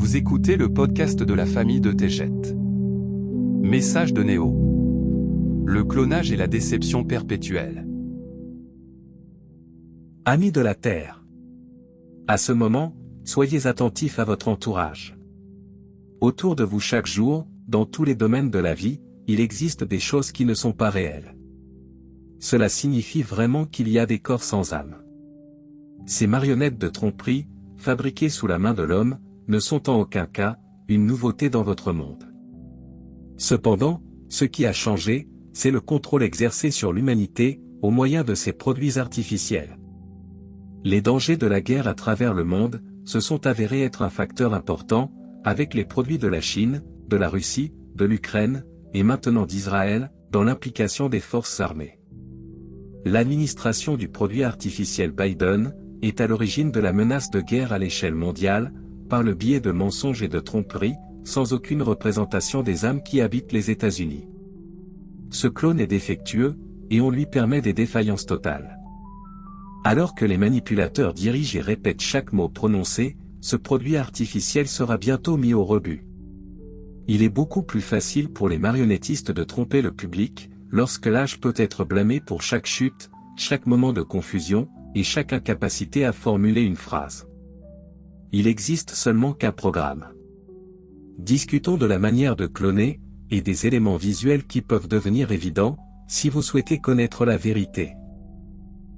Vous écoutez le podcast de la famille de Tejet. Message de Néo. Le clonage et la déception perpétuelle. Amis de la Terre. À ce moment, soyez attentifs à votre entourage. Autour de vous chaque jour, dans tous les domaines de la vie, il existe des choses qui ne sont pas réelles. Cela signifie vraiment qu'il y a des corps sans âme. Ces marionnettes de tromperie, fabriquées sous la main de l'homme, ne sont en aucun cas une nouveauté dans votre monde. Cependant, ce qui a changé, c'est le contrôle exercé sur l'humanité, au moyen de ces produits artificiels. Les dangers de la guerre à travers le monde se sont avérés être un facteur important, avec les produits de la Chine, de la Russie, de l'Ukraine, et maintenant d'Israël, dans l'implication des forces armées. L'administration du produit artificiel Biden est à l'origine de la menace de guerre à l'échelle mondiale, par le biais de mensonges et de tromperies, sans aucune représentation des âmes qui habitent les États-Unis. Ce clone est défectueux, et on lui permet des défaillances totales. Alors que les manipulateurs dirigent et répètent chaque mot prononcé, ce produit artificiel sera bientôt mis au rebut. Il est beaucoup plus facile pour les marionnettistes de tromper le public, lorsque l'âge peut être blâmé pour chaque chute, chaque moment de confusion, et chaque incapacité à formuler une phrase. Il existe seulement qu'un programme. Discutons de la manière de cloner, et des éléments visuels qui peuvent devenir évidents, si vous souhaitez connaître la vérité.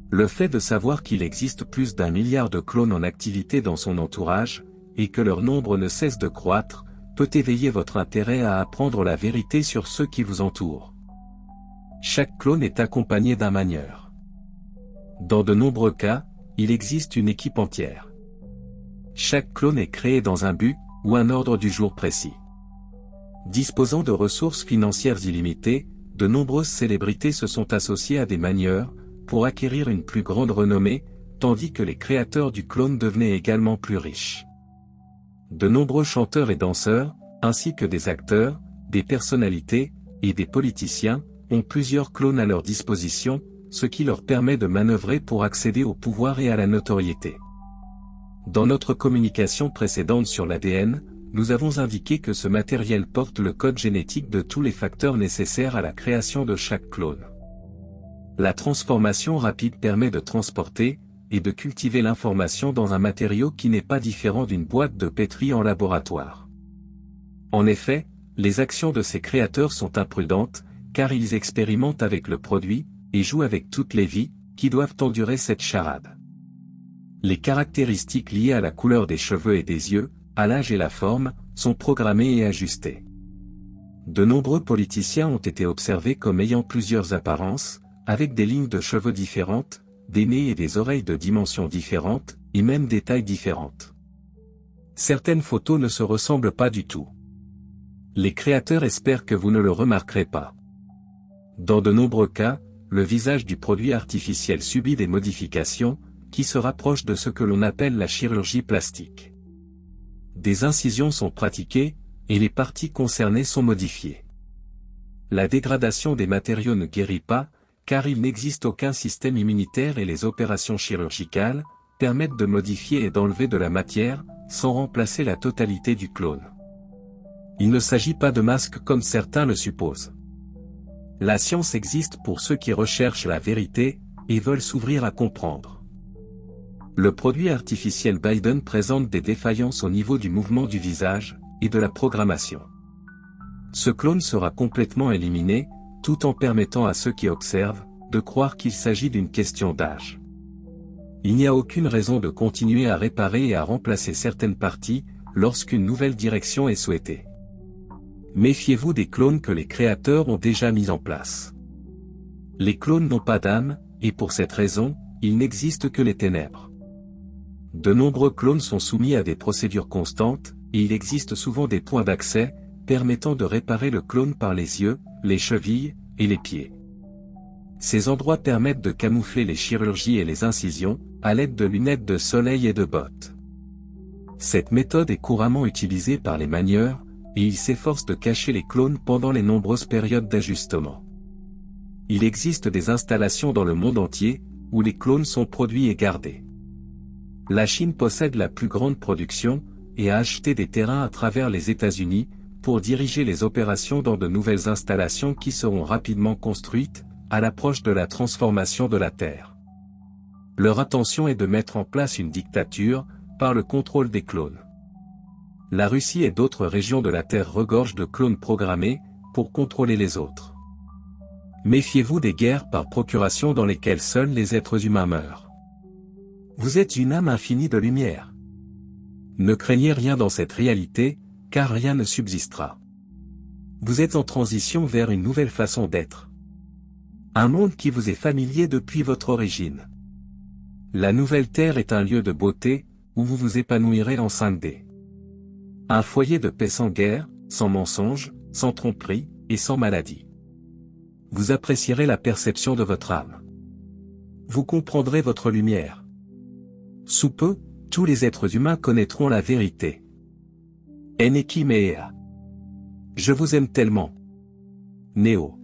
Le fait de savoir qu'il existe plus d'1 milliard de clones en activité dans son entourage, et que leur nombre ne cesse de croître, peut éveiller votre intérêt à apprendre la vérité sur ceux qui vous entourent. Chaque clone est accompagné d'un manieur. Dans de nombreux cas, il existe une équipe entière. Chaque clone est créé dans un but, ou un ordre du jour précis. Disposant de ressources financières illimitées, de nombreuses célébrités se sont associées à des manieurs, pour acquérir une plus grande renommée, tandis que les créateurs du clone devenaient également plus riches. De nombreux chanteurs et danseurs, ainsi que des acteurs, des personnalités, et des politiciens, ont plusieurs clones à leur disposition, ce qui leur permet de manœuvrer pour accéder au pouvoir et à la notoriété. Dans notre communication précédente sur l'ADN, nous avons indiqué que ce matériel porte le code génétique de tous les facteurs nécessaires à la création de chaque clone. La transformation rapide permet de transporter, et de cultiver l'information dans un matériau qui n'est pas différent d'une boîte de pétri en laboratoire. En effet, les actions de ces créateurs sont imprudentes, car ils expérimentent avec le produit, et jouent avec toutes les vies, qui doivent endurer cette charade. Les caractéristiques liées à la couleur des cheveux et des yeux, à l'âge et la forme, sont programmées et ajustées. De nombreux politiciens ont été observés comme ayant plusieurs apparences, avec des lignes de cheveux différentes, des nez et des oreilles de dimensions différentes, et même des tailles différentes. Certaines photos ne se ressemblent pas du tout. Les créateurs espèrent que vous ne le remarquerez pas. Dans de nombreux cas, le visage du produit artificiel subit des modifications, qui se rapprochent de ce que l'on appelle la chirurgie plastique. Des incisions sont pratiquées, et les parties concernées sont modifiées. La dégradation des matériaux ne guérit pas, car il n'existe aucun système immunitaire et les opérations chirurgicales permettent de modifier et d'enlever de la matière, sans remplacer la totalité du clone. Il ne s'agit pas de masques comme certains le supposent. La science existe pour ceux qui recherchent la vérité, et veulent s'ouvrir à comprendre. Le produit artificiel Biden présente des défaillances au niveau du mouvement du visage, et de la programmation. Ce clone sera complètement éliminé, tout en permettant à ceux qui observent, de croire qu'il s'agit d'une question d'âge. Il n'y a aucune raison de continuer à réparer et à remplacer certaines parties, lorsqu'une nouvelle direction est souhaitée. Méfiez-vous des clones que les créateurs ont déjà mis en place. Les clones n'ont pas d'âme, et pour cette raison, il n'existe que les ténèbres. De nombreux clones sont soumis à des procédures constantes, et il existe souvent des points d'accès, permettant de réparer le clone par les yeux, les chevilles, et les pieds. Ces endroits permettent de camoufler les chirurgies et les incisions, à l'aide de lunettes de soleil et de bottes. Cette méthode est couramment utilisée par les manieurs, et ils s'efforcent de cacher les clones pendant les nombreuses périodes d'ajustement. Il existe des installations dans le monde entier, où les clones sont produits et gardés. La Chine possède la plus grande production, et à acheter des terrains à travers les États-Unis, pour diriger les opérations dans de nouvelles installations qui seront rapidement construites, à l'approche de la transformation de la Terre. Leur intention est de mettre en place une dictature, par le contrôle des clones. La Russie et d'autres régions de la Terre regorgent de clones programmés, pour contrôler les autres. Méfiez-vous des guerres par procuration dans lesquelles seuls les êtres humains meurent. Vous êtes une âme infinie de lumière. Ne craignez rien dans cette réalité, car rien ne subsistera. Vous êtes en transition vers une nouvelle façon d'être. Un monde qui vous est familier depuis votre origine. La nouvelle Terre est un lieu de beauté, où vous vous épanouirez en 5D. Un foyer de paix sans guerre, sans mensonge, sans tromperie, et sans maladie. Vous apprécierez la perception de votre âme. Vous comprendrez votre lumière. Sous peu, tous les êtres humains connaîtront la vérité. Eneki Mea. Je vous aime tellement. Néo.